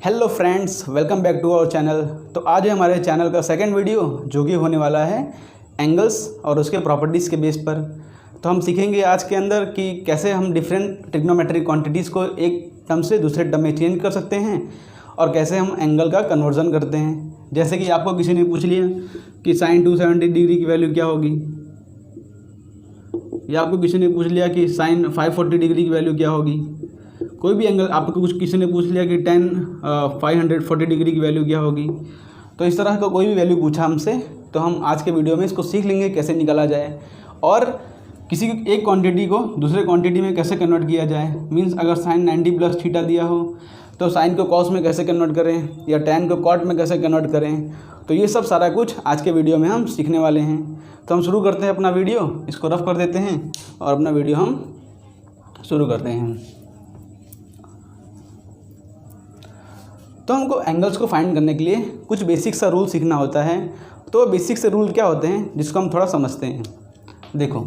Hello friends, welcome back to our channel. तो आज है हमारे चैनल का सेकंड वीडियो जो कि होने वाला है एंगल्स और उसके प्रॉपर्टीज़ के बेस पर। तो हम सीखेंगे आज के अंदर कि कैसे हम डिफरेंट ट्रिग्नोमेट्रिक क्वांटिटीज़ को एक टर्म से दूसरे टर्म में चेंज कर सकते हैं और कैसे हम एंगल का कन्वर्जन करते हैं। जैसे कि आपको किसी ने पूछ लिया कि sin 270 डिग्री की वैल्यू क्या होगी, या आपको किसी ने पूछ लिया कि sin 540 डिग्री की वैल्यू क्या होगी। कोई भी एंगल आपको किसी ने पूछ लिया कि tan 540 डिग्री की वैल्यू क्या होगी। तो इस तरह का कोई भी वैल्यू पूछा हमसे तो हम आज के वीडियो में इसको सीख लेंगे कैसे निकाला जाए और किसी एक क्वांटिटी को दूसरे क्वांटिटी में कैसे कन्वर्ट किया जाए। मींस अगर sin 90 प्लस थीटा दिया हो तो sin को cos में कैसे कन्वर्ट करें या tan को cot में कैसे कन्वर्ट करें। तो ये सब सारा कुछ आज के वीडियो में हम सीखने वाले हैं। तो हम शुरू करते हैं अपना वीडियो, इसको रफ कर देते हैं और अपना वीडियो हम शुरू करते हैं। तो हमको एंगल्स को फाइंड करने के लिए कुछ बेसिक सा रूल सीखना होता है। तो बेसिक से रूल क्या होते हैं जिसको हम थोड़ा समझते हैं। देखो,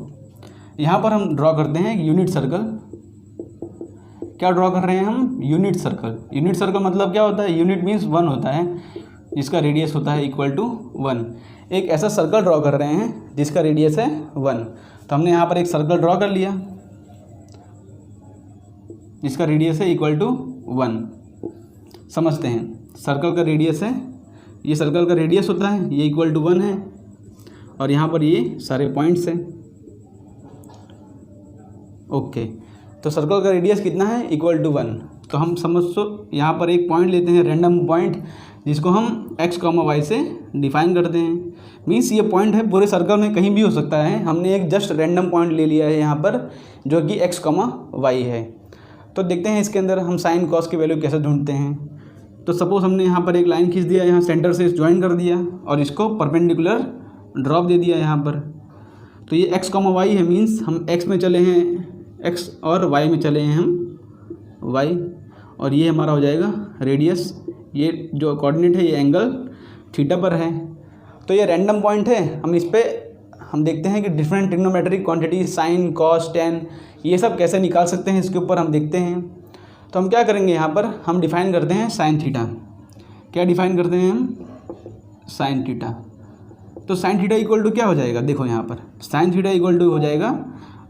यहाँ पर हम ड्रॉ करते हैं यूनिट सर्कल। क्या ड्रॉ कर रहे हैं हम? Unit circle. यूनिट सर्कल मतलब क्या होता है? यूनिट मीन्स 1 होता है, जिसका रेडियस होता है इक्वल टू 1। एक ऐसा सर्कल ड्रॉ कर रहे हैं जिसका रेडियस है 1। तो हमने यहाँ पर एक सर्कल ड्रॉ कर लिया जिसका रेडियस है इक्वल टू 1। समझते हैं, सर्कल का रेडियस है, ये सर्कल का रेडियस होता है, ये इक्वल टू 1 है और यहाँ पर ये सारे पॉइंट्स हैं। ओके, तो सर्कल का रेडियस कितना है? Equal to 1। तो हम समझ यहाँ पर एक पॉइंट लेते हैं, रैंडम पॉइंट, जिसको हम x, y से डिफाइन करते हैं। मीन्स ये पॉइंट है पूरे सर्कल में कहीं भी हो सकता है। हमने एक जस्ट रैंडम पॉइंट ले लिया है यहाँ पर जो कि x, y है। तो देखते हैं इसके अंदर हम साइन कॉस की वैल्यू कैसे ढूंढते हैं। तो सपोज़ हमने यहाँ पर एक लाइन खींच दिया, यहाँ सेंटर से ज्वाइन कर दिया और इसको परपेंडिकुलर ड्रॉप दे दिया यहाँ पर। तो ये x, y है, मीन्स हम x में चले हैं x और y में चले हैं हम y, और ये हमारा हो जाएगा रेडियस। ये जो कोऑर्डिनेट है ये एंगल थीटा पर है। तो ये रैंडम पॉइंट है। हम इस पर हम देखते हैं कि different trigonometric quantity sine cos tan ये सब कैसे निकाल सकते हैं, इसके ऊपर हम देखते हैं। तो हम क्या करेंगे, यहाँ पर हम डिफ़ाइन करते हैं साइन थीटा। क्या डिफ़ाइन करते हैं हम? Sine theta. तो साइन थीटा इक्वल टू क्या हो जाएगा? देखो यहाँ पर साइन थीटा इक्वल टू हो जाएगा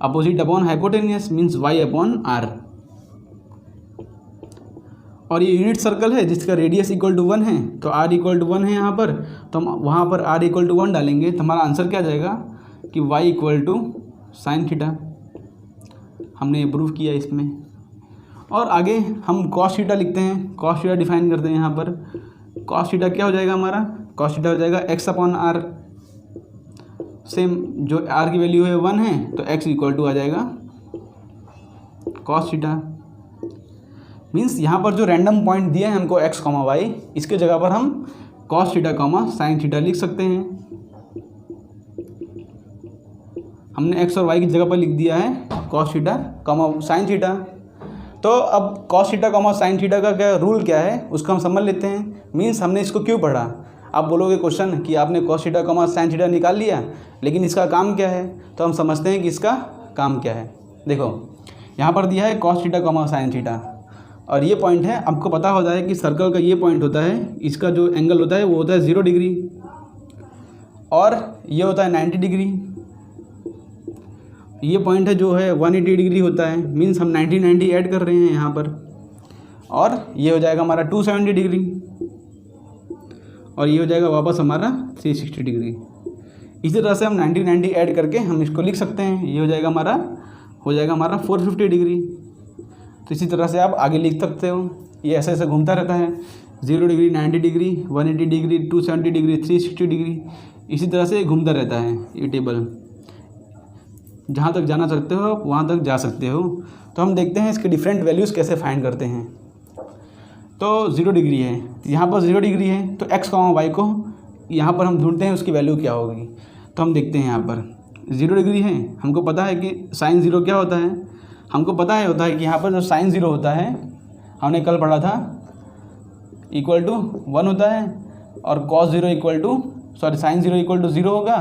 opposite upon hypotenuse, means y upon r। और ये यूनिट सर्कल है जिसका रेडियस इक्वल टू 1 है, तो r इक्वल टू 1 है यहाँ पर। तो हम वहाँ पर r इक्वल टू 1 डालेंगे तो हमारा आंसर क्या आ जाएगा कि y equal to sine theta. हमने ये प्रूव किया इसमें। और आगे हम कॉस थीटा लिखते हैं, कॉस थीटा डिफाइन करते हैं यहाँ पर। कॉस थीटा क्या हो जाएगा हमारा? कॉस थीटा हो जाएगा x अपॉन r। सेम जो r की वैल्यू है 1 है तो x इक्वल टू आ जाएगा कॉस थीटा। मीन्स यहाँ पर जो रैंडम पॉइंट दिया है हमको x, y, इसके जगह पर हम कॉस थीटा साइन थीटा लिख सकते हैं। हमने x और y की जगह पर लिख दिया है कॉस थीटा साइन थीटा। तो अब कॉस थीटा साइन थीटा का क्या रूल क्या है उसको हम समझ लेते हैं। मीन्स हमने इसको क्यों पढ़ा। आप बोलोगे क्वेश्चन कि आपने कॉस थीटा साइन थीटा निकाल लिया, लेकिन इसका काम क्या है? तो हम समझते हैं कि इसका काम क्या है। देखो, यहाँ पर दिया है कॉस थीटा साइन थीटा और ये पॉइंट है। आपको पता होता है कि सर्कल का ये पॉइंट होता है, इसका जो एंगल होता है वो होता है 0 डिग्री और ये होता है 90 डिग्री। ये पॉइंट है जो है 180 डिग्री होता है। मीन्स हम 90 ऐड कर रहे हैं यहाँ पर, और ये हो जाएगा हमारा 270 डिग्री और ये हो जाएगा वापस हमारा 360 डिग्री। इसी तरह से हम 90 ऐड करके हम इसको लिख सकते हैं। ये हो जाएगा हमारा 450 डिग्री। तो इसी तरह से आप आगे लिख सकते हो। ये ऐसे ऐसे घूमता रहता है, 0 degree, 90 degree, 180 degree, 270 degree, 360 degree, इसी तरह से घूमता रहता है ये टेबल। जहाँ तक जाना चाहते हो वहाँ तक जा सकते हो। तो हम देखते हैं इसके डिफरेंट वैल्यूज़ कैसे फाइंड करते हैं। तो 0 डिग्री है, यहाँ पर 0 डिग्री है, तो x, y को यहाँ पर हम ढूंढते हैं उसकी वैल्यू क्या होगी। तो हम देखते हैं यहाँ पर 0 डिग्री है, हमको पता है कि साइन 0 क्या होता है। हमको पता होता है कि यहाँ पर जो साइन 0 होता है, हमने कल पढ़ा था, इक्वल टू 1 होता है और cos 0 equal to sine 0 equal to 0 होगा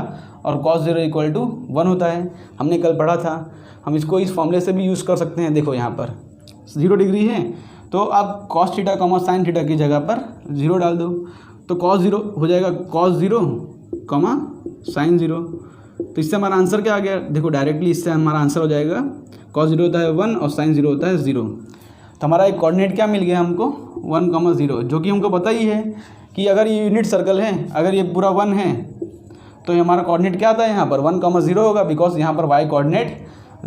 और कॉस 0 इक्वल टू 1 होता है। हमने कल पढ़ा था। हम इसको इस फॉर्मूले से भी यूज़ कर सकते हैं। देखो यहाँ पर 0 डिग्री है तो आप cos theta comma sine theta की जगह पर 0 डाल दो, तो कॉस 0 हो जाएगा कॉस 0 कॉमा साइन 0। तो इससे हमारा आंसर क्या आ गया, देखो डायरेक्टली इससे हमारा आंसर हो जाएगा कॉस 0 होता है 1 और साइन 0 होता है 0। तो हमारा एक कोऑर्डिनेट क्या मिल गया हमको 1,0, जो कि हमको पता ही है कि अगर ये यूनिट सर्कल है, अगर ये पूरा 1 है तो ये हमारा कोऑर्डिनेट क्या आता है यहाँ पर 1,0 होगा, बिकॉज यहाँ पर y कोऑर्डिनेट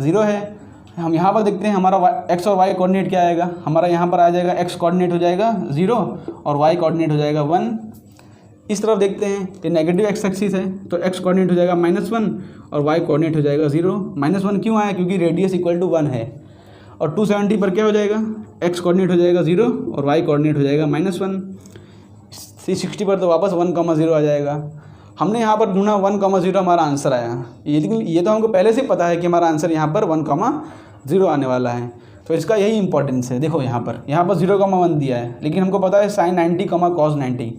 0 है। हम यहाँ पर देखते हैं हमारा x और y कोऑर्डिनेट क्या आएगा, हमारा यहाँ पर आ जाएगा x कोऑर्डिनेट हो जाएगा 0 और y कोऑर्डिनेट हो जाएगा 1। इस तरफ देखते हैं ये नेगेटिव एक्स एक्सिस है, तो x कोऑर्डिनेट हो जाएगा -1 और y कोऑर्डिनेट हो जाएगा 0। -1 क्यों आया, क्योंकि रेडियस इक्वल टू 1 है। और 270 पर क्या हो जाएगा, x कोऑर्डिनेट हो जाएगा 0 और y कोऑर्डिनेट हो जाएगा -1। 360 पर तो वापस 1,0 आ जाएगा। हमने यहाँ पर ढूंढा 1,0 हमारा आंसर आया, लेकिन ये तो हमको पहले से पता है कि हमारा आंसर यहाँ पर 1,0 आने वाला है। तो इसका यही इंपॉर्टेंस है। देखो यहाँ पर 0,1 दिया है, लेकिन हमको पता है sin 90 cos 90।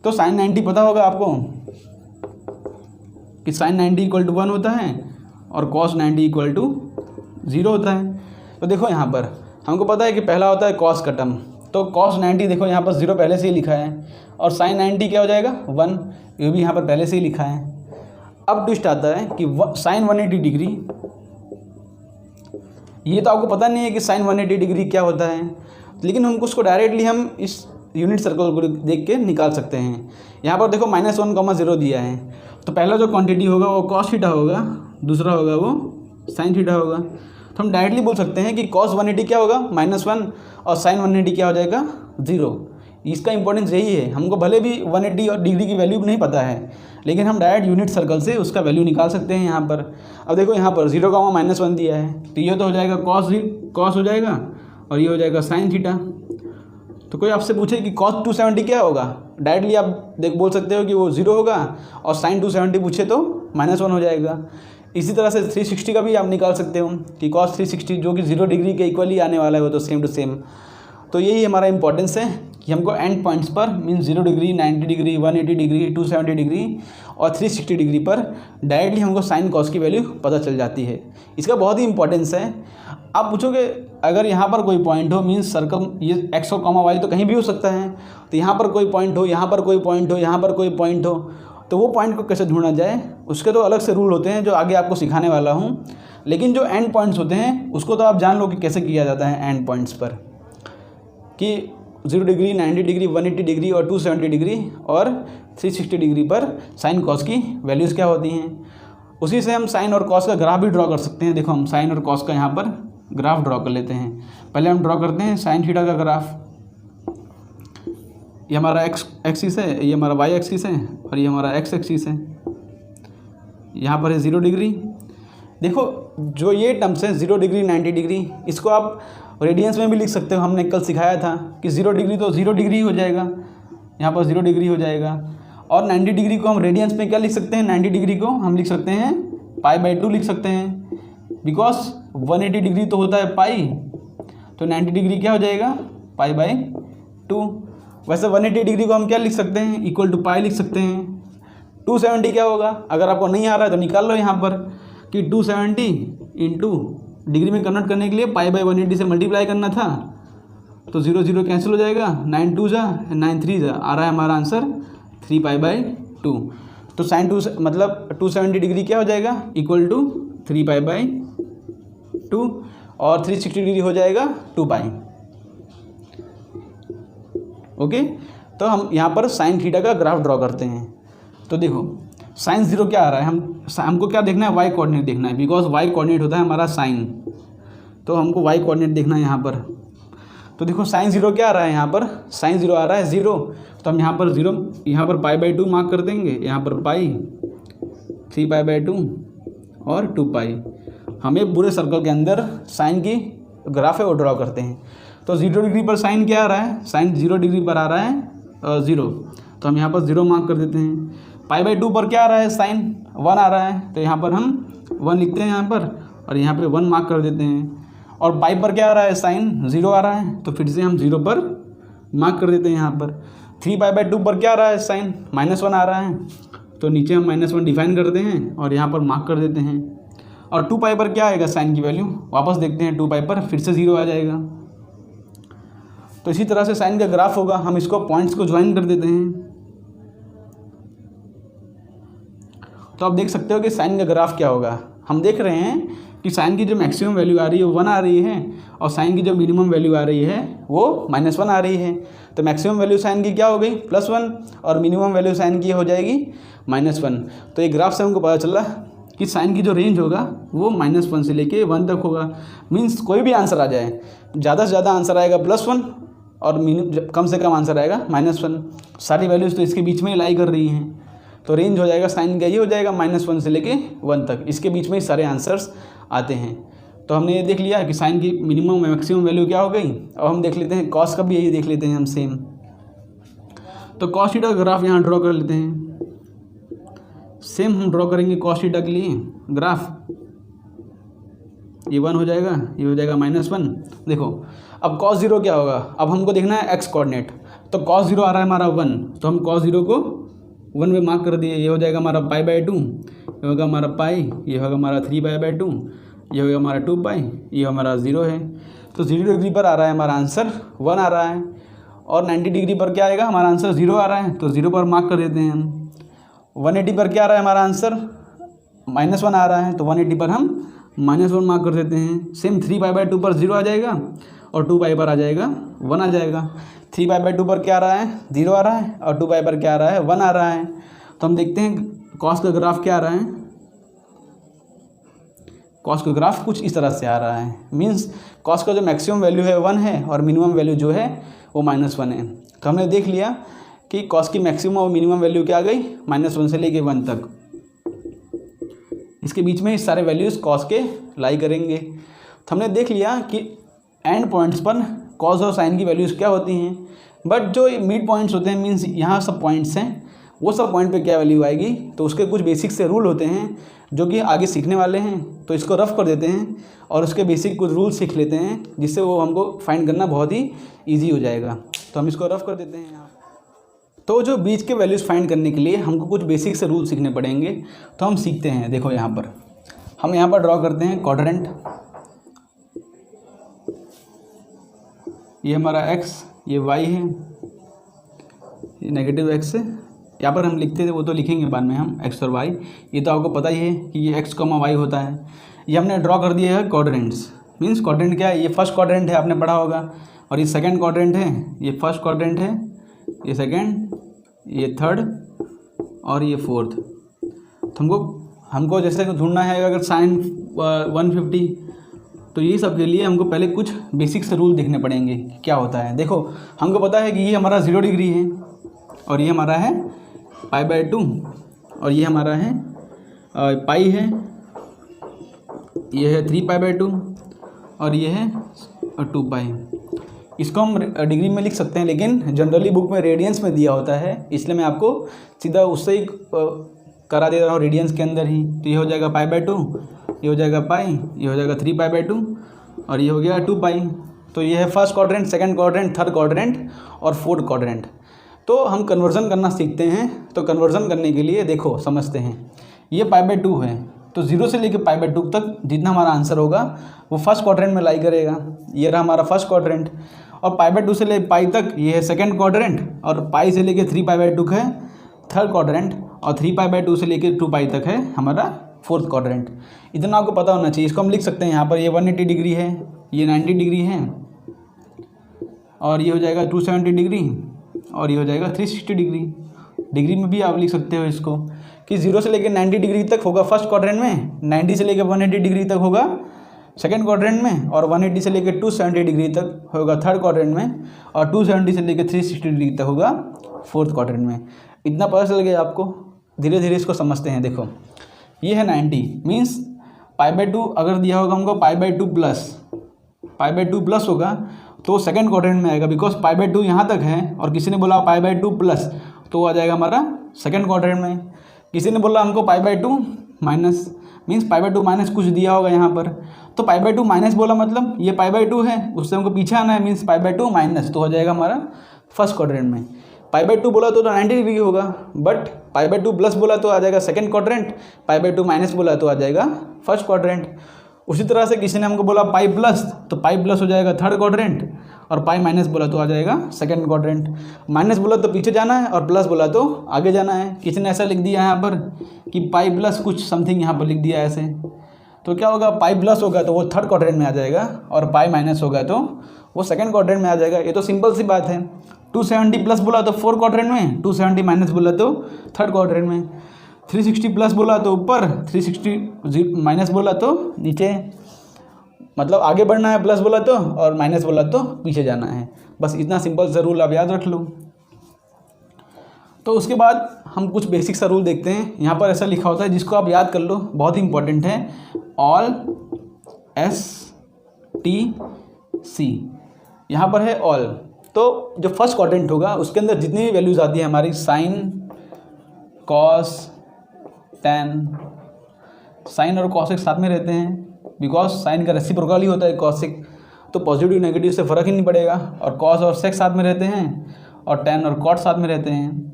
तो sin 90 पता होगा आपको कि sin 90 = 1 होता है और cos 90 = 0 होता है। तो देखो यहाँ पर हमको पता है कि पहला होता है cos का टर्म, तो cos 90 देखो यहाँ पर 0 पहले से ही लिखा है, और sin 90 क्या हो जाएगा 1, ये भी यहाँ पर पहले से ही लिखा है। अब ट्विस्ट आता है कि sin 180 डिग्री, ये तो आपको पता नहीं है कि sin 180 डिग्री क्या होता है, लेकिन हमको उसको डायरेक्टली हम इस यूनिट सर्कल को देख के निकाल सकते हैं। यहाँ पर देखो -1,0 दिया है, तो पहला जो क्वांटिटी होगा वो cos थीटा होगा, दूसरा होगा वो sin थीटा होगा। तो हम डायरेक्टली बोल सकते हैं कि cos 180 क्या होगा -1 और sin 180 क्या हो जाएगा 0। इसका इंपॉर्टेंस यही है, हमको भले भी 180 और डिग्री की वैल्यू नहीं पता है, लेकिन हम डायरेक्ट यूनिट सर्कल से उसका वैल्यू निकाल सकते हैं यहाँ पर। अब देखो यहाँ पर 0, -1 दिया है, तो ये तो हो जाएगा cos हो जाएगा और ये हो जाएगा sin थीटा। तो कोई आपसे पूछे कि cos 270 क्या होगा, डायरेक्टली आप बोल सकते हो कि वो 0 होगा, और sin 270 पूछे तो -1 हो जाएगा। इसी तरह से 360 का भी आप निकाल सकते हो कि cos 360 जो कि 0 डिग्री के इक्वली आने वाला है, वो तो सेम टू सेम। तो यही हमारा इंपॉर्टेंस है कि हमको एंड पॉइंट्स पर means 0 degree, 90 degree, 180 degree, 270 degree और 360 डिग्री पर डायरेक्टली हमको साइन कॉस की वैल्यू पता चल जाती है। इसका बहुत ही इंपॉर्टेंस है। आप पूछोगे अगर यहाँ पर कोई पॉइंट हो, मीन्स सर्कल ये x और y तो कहीं भी हो सकता है, तो यहाँ पर कोई पॉइंट हो, यहाँ पर कोई पॉइंट हो, यहाँ पर कोई पॉइंट हो, तो वो पॉइंट को कैसे ढूंढा जाए उसके तो अलग से रूल होते हैं जो आगे आपको सिखाने वाला हूँ। लेकिन जो एंड पॉइंट्स होते हैं उसको तो आप जान लो कि कैसे किया जाता है एंड पॉइंट्स पर, कि 0 डिग्री, 90 डिग्री, 180 डिग्री और 270 डिग्री और 360 डिग्री पर साइन कॉस की वैल्यूज़ क्या होती हैं। उसी से हम साइन और कॉस का ग्राफ भी ड्रॉ कर सकते हैं। देखो हम साइन और कॉस का यहाँ पर ग्राफ ड्रॉ कर लेते हैं। पहले हम ड्रॉ करते हैं साइन थीटा का ग्राफ। ये हमारा x एक्सिस है, ये हमारा y एक्सिस है और ये हमारा x एक्सिस है। यहाँ पर है 0 डिग्री। देखो जो ये टर्म्स है 0 डिग्री, 90 डिग्री, इसको आप रेडियंस में भी लिख सकते हो। हमने कल सिखाया था कि 0 डिग्री तो 0 डिग्री हो जाएगा, यहाँ पर 0 डिग्री हो जाएगा। और 90 डिग्री को हम रेडियंस में क्या लिख सकते हैं, 90 डिग्री को हम लिख सकते हैं π/2 लिख सकते हैं, बिकॉज 180 डिग्री तो होता है पाई, तो 90 डिग्री क्या हो जाएगा π/2। वैसे 180 डिग्री को हम क्या लिख सकते हैं, इक्वल टू पाई लिख सकते हैं। 270 क्या होगा, अगर आपको नहीं आ रहा है तो निकाल लो यहाँ पर कि 270 इंटू डिग्री में कन्वर्ट करने के लिए π/180 से मल्टीप्लाई करना था, तो 0 0 कैंसिल हो जाएगा, 9 2 जा 9 3 जा, आ रहा है हमारा आंसर 3π/2। तो साइन 2 मतलब 270 डिग्री क्या हो जाएगा, इक्वल टू 3π/2 और 360 डिग्री हो जाएगा 2π। ओके, तो हम यहाँ पर साइन थीटा का ग्राफ ड्रॉ करते हैं। तो देखो साइन 0 क्या आ रहा है, हमको क्या देखना है, वाई कोऑर्डिनेट देखना है, बिकॉज वाई कोऑर्डिनेट होता है हमारा साइन, तो हमको वाई कोऑर्डिनेट देखना है यहाँ पर। तो देखो साइन 0 क्या आ रहा है, यहाँ पर साइन 0 आ रहा है 0, तो हम यहाँ पर 0 यहाँ पर π/2 मार्क कर देंगे, यहाँ पर पाई 3π/2 और 2π। हमें पूरे सर्कल के अंदर साइन की ग्राफ है वो ड्रॉ करते हैं। तो 0 डिग्री पर साइन क्या आ रहा है, साइन 0 डिग्री पर आ रहा है 0, तो हम यहाँ पर 0 मार्क कर देते हैं। π/2 पर क्या आ रहा है, साइन 1 आ रहा है, तो यहाँ पर हम 1 लिखते हैं यहाँ पर, और यहाँ पर 1 मार्क कर देते हैं। और पाई पर क्या आ रहा है, साइन 0 आ रहा है, तो फिर से हम 0 पर मार्क कर देते हैं यहाँ पर। 3π/2 पर क्या आ रहा है, साइन -1 आ रहा है, तो नीचे हम -1 डिफाइन करते हैं और यहाँ पर मार्क कर देते हैं। और 2π पर क्या आएगा साइन की वैल्यू, वापस देखते हैं 2π पर फिर से 0 आ जाएगा। तो इसी तरह से साइन का ग्राफ होगा। हम इसको पॉइंट्स को ज्वाइन कर देते हैं, तो आप देख सकते हो कि साइन का ग्राफ क्या होगा। हम देख रहे हैं कि साइन की जो मैक्सिमम वैल्यू आ रही है वो 1 आ रही है और साइन की जो मिनिमम वैल्यू आ रही है वो -1 आ रही है। तो मैक्सिमम वैल्यू साइन की क्या हो गई +1 और मिनिमम वैल्यू साइन की हो जाएगी -1। तो ये ग्राफ से हमको पता चला कि साइन की जो रेंज होगा वो -1 से लेके 1 तक होगा। मीन्स कोई भी आंसर आ जाए, ज़्यादा से ज़्यादा आंसर आएगा +1 और कम से कम आंसर आएगा -1। सारी वैल्यूज़ तो इसके बीच में ही लाई कर रही हैं, तो रेंज हो जाएगा साइन का ये हो जाएगा -1 से लेके 1 तक। इसके बीच में ही सारे आंसर्स आते हैं। तो हमने ये देख लिया कि साइन की मिनिमम मैक्सिमम वैल्यू क्या हो गई। अब हम देख लेते हैं कॉस का भी यही देख लेते हैं हम सेम। तो कॉस थीटा का ग्राफ यहाँ ड्रॉ कर लेते हैं। सेम हम ड्रॉ करेंगे कॉस थीटा के लिए ग्राफ। ये 1 हो जाएगा, ये हो जाएगा -1। देखो अब cos 0 क्या होगा, अब हमको देखना है x कोऑर्डिनेट। तो cos 0 आ रहा है हमारा 1, तो हम cos 0 को 1 में मार्क कर दिए। ये हो जाएगा हमारा π/2, ये होगा हमारा पाई, ये होगा हमारा 3π/2, ये होगा हमारा 2π, ये हमारा 0 है। तो 0 डिग्री पर आ रहा है हमारा आंसर 1 आ रहा है, और 90 डिग्री पर क्या आएगा हमारा आंसर 0 आ रहा है, तो 0 पर मार्क कर देते हैं हम। 180 पर क्या आ रहा है हमारा आंसर -1 आ रहा है, तो 180 पर हम -1 मार्क कर देते हैं। सेम 3π/2 पर 0 आ जाएगा और 2π पर आ जाएगा 1 आ जाएगा। 3π/2 पर क्या आ रहा है 0 आ रहा है, और 2π पर क्या आ रहा है 1 आ रहा है। तो हम देखते हैं कॉस का ग्राफ क्या आ रहा है। कॉस का ग्राफ कुछ इस तरह से आ रहा है। मीन्स कॉस का जो मैक्सिमम वैल्यू है 1 है और मिनिमम वैल्यू जो है वो -1 है। तो हमने देख लिया कि कॉस की मैक्सिमम और मिनिमम वैल्यू क्या आ गई -1 से लेके 1 तक। इसके बीच में सारे वैल्यूज़ कॉस के लाई करेंगे। तो हमने देख लिया कि एंड पॉइंट्स पर कॉस और साइन की वैल्यूज़ क्या होती हैं, बट जो मिड पॉइंट्स होते हैं मीन्स यहाँ सब पॉइंट्स हैं, वो सब पॉइंट पे क्या वैल्यू आएगी, तो उसके कुछ बेसिक से रूल होते हैं जो कि आगे सीखने वाले हैं। तो इसको रफ कर देते हैं और उसके बेसिक कुछ रूल सीख लेते हैं, जिससे वो हमको फाइंड करना बहुत ही ईजी हो जाएगा। तो हम इसको रफ कर देते हैं यहाँ। तो जो बीच के वैल्यूज़ फाइंड करने के लिए हमको कुछ बेसिक से रूल सीखने पड़ेंगे। तो हम सीखते हैं। देखो यहाँ पर हम यहाँ पर ड्रॉ करते हैं क्वाड्रेंट। ये हमारा x, ये y है, ये नेगेटिव x है। यहाँ पर हम लिखते थे, वो तो लिखेंगे बाद में हम x और y। ये तो आपको पता ही है कि ये x, y होता है। ये हमने ड्रॉ कर दिया है क्वाड्रेंट्स। मीन्स क्वाड्रेंट क्या है, ये फर्स्ट क्वाड्रेंट है, आपने पढ़ा होगा, और ये सेकंड क्वाड्रेंट है, ये फर्स्ट क्वाड्रेंट है, ये सेकंड, ये थर्ड और ये फोर्थ। तो हमको जैसे ढूंढना है अगर साइन 150, तो ये सब के लिए हमको पहले कुछ बेसिक से रूल देखने पड़ेंगे क्या होता है। देखो हमको पता है कि ये हमारा 0 डिग्री है, और ये हमारा है π/2, और ये हमारा है पाई है, ये है 3π/2 और ये है 2π। इसको हम डिग्री में लिख सकते हैं, लेकिन जनरली बुक में रेडियंस में दिया होता है, इसलिए मैं आपको सीधा उससे ही करा दे रहा हूँ रेडियंस के अंदर ही। तो ये हो जाएगा π/2, ये हो जाएगा पाई, ये हो जाएगा 3π/2 और ये हो गया 2π। तो ये है first quadrant, second quadrant, third quadrant और फोर्थ क्वाड्रेंट। तो हम कन्वर्जन करना सीखते हैं। तो कन्वर्जन करने के लिए देखो समझते हैं, ये π/2 है, तो 0 से लेकर π/2 तक जितना हमारा आंसर होगा वो फर्स्ट क्वाड्रेंट में लाई करेगा। ये रहा हमारा फर्स्ट क्वाड्रेंट, और π/2 से लेकर पाई तक ये है सेकंड क्वाड्रेंट, और पाई से लेकर 3π/2 है थर्ड क्वाड्रेंट, और 3π/2 से लेकर 2π तक है हमारा फोर्थ क्वाड्रेंट। इतना आपको पता होना चाहिए। इसको हम लिख सकते हैं यहाँ पर, ये 180 डिग्री है, ये 90 डिग्री है, और ये हो जाएगा 270 डिग्री, और ये हो जाएगा 360 डिग्री। डिग्री में भी आप लिख सकते हो इसको कि 0 से लेकर 90 डिग्री तक होगा फर्स्ट क्वाड्रेंट में, 90 से लेकर 180 डिग्री तक होगा सेकंड क्वाड्रेंट में, और 180 से लेकर 270 डिग्री तक होगा थर्ड क्वाड्रेंट में, और 270 से लेकर 360 डिग्री तक होगा फोर्थ क्वाड्रेंट में। इतना पता चल गया आपको। धीरे धीरे इसको समझते हैं। देखो ये है 90, मीन्स π/2 अगर दिया होगा हमको π/2 प्लस होगा तो सेकंड क्वाड्रेंट में आएगा, बिकॉज π/2 यहाँ तक है, और किसी ने बोला π/2 प्लस, तो आ जाएगा हमारा सेकंड क्वाड्रेंट में। किसी ने बोला हमको π/2 माइनस, मीन्स π/2 माइनस कुछ दिया होगा यहाँ पर, तो π/2 माइनस बोला मतलब ये π/2 है, उससे हमको पीछे आना है, मीन्स π/2 माइनस, तो हो जाएगा हमारा फर्स्ट क्वाड्रेंट में। π/2 बोला तो 90 डिग्री होगा, बट π/2 प्लस बोला तो आ जाएगा सेकंड क्वाड्रेंट, π/2 माइनस बोला तो आ जाएगा फर्स्ट क्वाड्रेंट। उसी तरह से किसी ने हमको बोला पाई प्लस, तो पाई प्लस हो जाएगा थर्ड क्वाड्रेंट, और पाई माइनस बोला तो आ जाएगा सेकंड क्वाड्रेंट। माइनस बोला तो पीछे जाना है और प्लस बोला तो आगे जाना है। किसी ने ऐसा लिख दिया यहाँ पर कि पाई प्लस कुछ समथिंग यहाँ पर लिख दिया ऐसे, तो क्या होगा, पाई प्लस होगा तो वो थर्ड क्वाड्रेंट में आ जाएगा और पाई माइनस होगा तो वो सेकंड क्वाड्रेंट में आ जाएगा। ये तो सिंपल सी बात है। 270 प्लस बोला तो फोर्थ क्वाड्रेंट में, 270 माइनस बोला तो थर्ड क्वाड्रेंट में, 360 प्लस बोला तो ऊपर, 360 माइनस बोला तो नीचे। मतलब आगे बढ़ना है प्लस बोला तो, और माइनस बोला तो पीछे जाना है। बस इतना सिंपल सा रूल आप याद रख लो। तो उसके बाद हम कुछ बेसिक सा रूल देखते हैं। यहाँ पर ऐसा लिखा होता है जिसको आप याद कर लो, बहुत ही इंपॉर्टेंट है। ऑल एस टी सी, यहाँ पर है ऑल। तो जो फर्स्ट क्वाड्रेंट होगा उसके अंदर जितनी भी वैल्यूज़ आती है हमारी, साइन, कॉस, टैन, साइन और कॉसेक साथ में रहते हैं बिकॉज साइन का रेसिप्रोकल ही होता है कॉसेक, तो पॉजिटिव नेगेटिव से फ़र्क ही नहीं पड़ेगा। और कॉस और सेक साथ में रहते हैं और टैन और कॉट साथ में रहते हैं।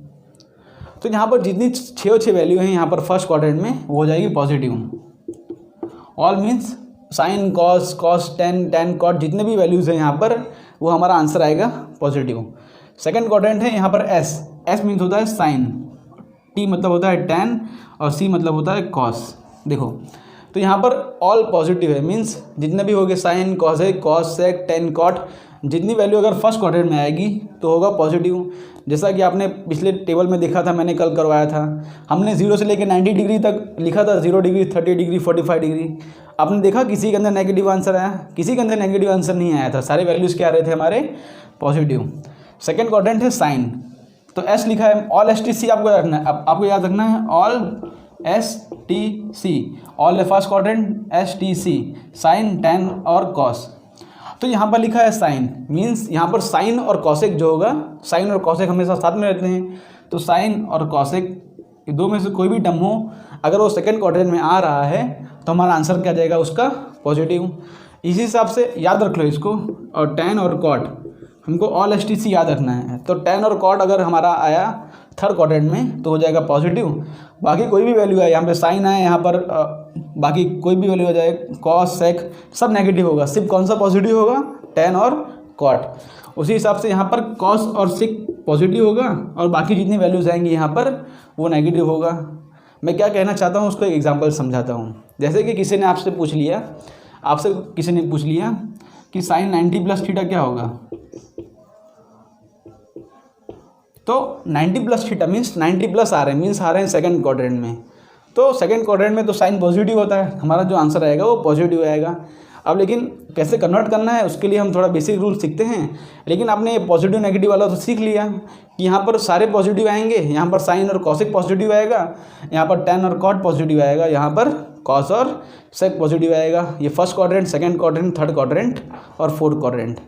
तो यहाँ पर जितनी 6 वैल्यू हैं यहाँ पर फर्स्ट क्वाड्रेंट में वो हो जाएगी positive. All means sine, cos, cos, tan, tan, cot, जितने भी वैल्यूज़ हैं यहाँ पर वो हमारा आंसर आएगा पॉजिटिव। सेकंड क्वाड्रेंट है यहाँ पर एस। एस मीन्स होता है साइन, टी मतलब होता है टैन और सी मतलब होता है कॉस। देखो तो यहाँ पर ऑल पॉजिटिव है, मीन्स जितने भी हो गए साइन, कॉसेक, कॉस, सेक, टैन, कॉट, जितनी वैल्यू अगर फर्स्ट क्वाड्रेंट में आएगी तो होगा पॉजिटिव। जैसा कि आपने पिछले टेबल में देखा था, मैंने कल करवाया था, हमने 0 से लेकर 90 डिग्री तक लिखा था, 0 डिग्री, 30 डिग्री, 45 डिग्री। आपने देखा किसी के अंदर नेगेटिव आंसर आया, किसी के अंदर नेगेटिव आंसर नहीं आया था, सारे वैल्यूज़ क्या आ रहे थे हमारे पॉजिटिव। सेकेंड क्वाड्रेंट है साइन, तो एस लिखा है, ऑल एस टी सी आपको रखना है, आपको याद रखना है all S T C, all है first quadrant, S T C, sine, tan और कॉस। तो यहाँ पर लिखा है साइन, मीन्स यहाँ पर साइन और कॉसेक जो होगा, साइन और कॉसेक हमेशा साथ में रहते हैं, तो साइन और कॉसेक दो में से कोई भी टर्म हो अगर वो सेकंड क्वाड्रेंट में आ रहा है तो हमारा आंसर क्या जाएगा उसका पॉजिटिव। इसी हिसाब से याद रख लो इसको। और टैन और कॉट हमको ऑल एस टी सी याद रखना है, तो टैन और कॉट अगर हमारा आया थर्ड क्वाड्रेंट में तो हो जाएगा पॉजिटिव। बाकी कोई भी वैल्यू है, यहाँ पे साइन आए, यहाँ पर बाकी कोई भी वैल्यू हो जाए, कॉस, सेक, सब नेगेटिव होगा, सिर्फ कौन सा पॉजिटिव होगा, टैन और कॉट। उसी हिसाब से यहाँ पर कॉस और सेक पॉजिटिव होगा और बाकी जितनी वैल्यूज़ आएंगी यहाँ पर वो नेगेटिव होगा। मैं क्या कहना चाहता हूँ उसको एक एग्जांपल समझाता हूँ। जैसे कि किसी ने आपसे पूछ लिया, कि साइन 90 प्लस थीटा क्या होगा, तो 90 प्लस थीटा मीन्स 90 प्लस आ रहे हैं, मीन्स आ रहे हैं सेकंड क्वाड्रेंट में। तो सेकंड क्वाड्रेंट में तो साइन पॉजिटिव होता है, हमारा जो आंसर आएगा वो पॉजिटिव आएगा। अब लेकिन कैसे कन्वर्ट करना है उसके लिए हम थोड़ा बेसिक रूल सीखते हैं। लेकिन आपने ये पॉजिटिव नेगेटिव वाला तो सीख लिया कि यहाँ पर सारे पॉजिटिव आएंगे, यहाँ पर साइन और कॉसेक पॉजिटिव आएगा, यहाँ पर टैन और कॉट पॉजिटिव आएगा, यहाँ पर कॉस और सेक पॉजिटिव आएगा। ये first quadrant, second quadrant, third quadrant और फोर्थ क्वाड्रेंट।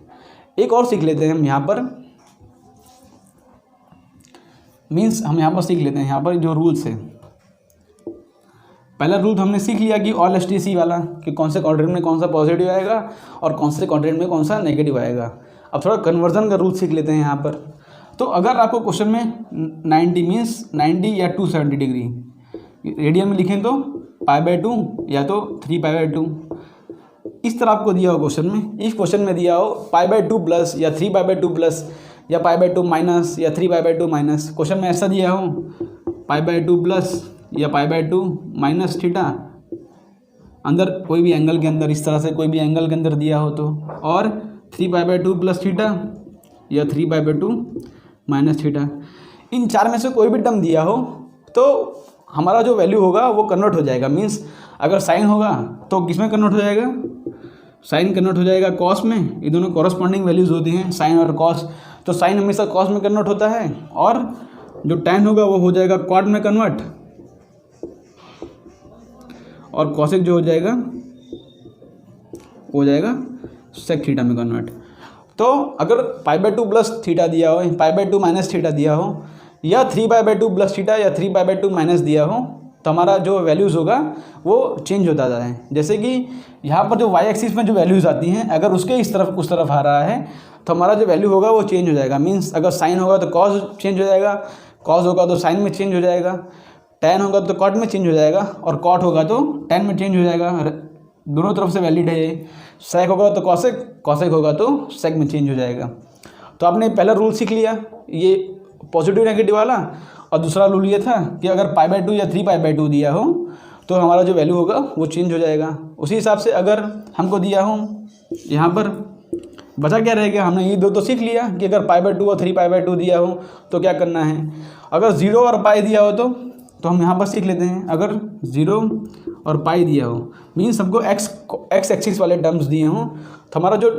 एक और सीख लेते हैं हम यहाँ पर, मीन्स हम यहाँ पर सीख लेते हैं यहाँ पर जो रूल्स है। पहला रूल तो हमने सीख लिया कि ऑल एस टी सी वाला, कि कौन से क्वाड्रेंट में कौन सा पॉजिटिव आएगा और कौन से क्वाड्रेंट में कौन सा नेगेटिव आएगा। अब थोड़ा कन्वर्जन का रूल सीख लेते हैं यहाँ पर। तो अगर आपको क्वेश्चन में 90 मीन्स 90 या 270 डिग्री रेडियन में लिखें तो π/2 या तो 3π/2 इस तरह आपको दिया हो क्वेश्चन में। इस क्वेश्चन में दिया हो π/2 प्लस या 3π/2 प्लस या π/2 माइनस या 3π/2 माइनस, क्वेश्चन में ऐसा दिया हो π/2 प्लस या π/2 माइनस थीटा, अंदर कोई भी एंगल के अंदर, इस तरह से कोई भी एंगल के अंदर दिया हो तो, और 3π/2 प्लस थीटा या 3π/2 माइनस थीटा, इन चार में से कोई भी टर्म दिया हो तो हमारा जो वैल्यू होगा वो कन्वर्ट हो जाएगा। मीन्स अगर साइन होगा तो किस में कन्वर्ट हो जाएगा, साइन कन्वर्ट हो जाएगा कॉस में। ये दोनों कॉरस्पॉन्डिंग वैल्यूज़ होती हैं, साइन और कॉस, तो साइन हमेशा कॉस में कन्वर्ट होता है, और जो टैन होगा वो हो जाएगा कॉट में कन्वर्ट, और कॉसेक जो हो जाएगा वो हो जाएगा सेक थीटा में कन्वर्ट। तो अगर π/2 प्लस थीटा दिया हो, π/2 माइनस थीटा दिया हो, या 3π/2 प्लस थीटा या 3π/2 माइनस दिया हो, तो हमारा जो वैल्यूज़ होगा वो चेंज होता जाता है। जैसे कि यहाँ पर जो वाई एक्सिस में जो वैल्यूज़ आती हैं, अगर उसके इस तरफ उस तरफ आ रहा है तो हमारा जो वैल्यू होगा वो चेंज हो जाएगा। मीन्स अगर साइन होगा तो कॉस चेंज हो जाएगा, कॉस होगा तो साइन में चेंज हो जाएगा, टैन होगा तो कॉट में चेंज हो जाएगा, और कॉट होगा तो टैन में चेंज हो जाएगा। दोनों तरफ से वैलिड है ये। सेक होगा तो कॉसेक, कॉसेक होगा तो सेक में चेंज हो जाएगा। तो आपने पहला रूल सीख लिया ये पॉजिटिव नेगेटिव वाला, और दूसरा रूल ये था कि अगर π/2 या 3π/2 दिया हो तो हमारा जो वैल्यू होगा वो चेंज हो जाएगा। उसी हिसाब से अगर हमको दिया हो यहाँ पर बचा क्या रहेगा, हमने ये दो तो सीख लिया कि अगर π/2 और 3π/2 दिया हो तो क्या करना है। अगर 0 और पाई दिया हो तो हम यहाँ पर सीख लेते हैं। अगर 0 और पाई दिया हो मीन्स हमको एक्स एक्सिस वाले टर्म्स दिए हों तो हमारा जो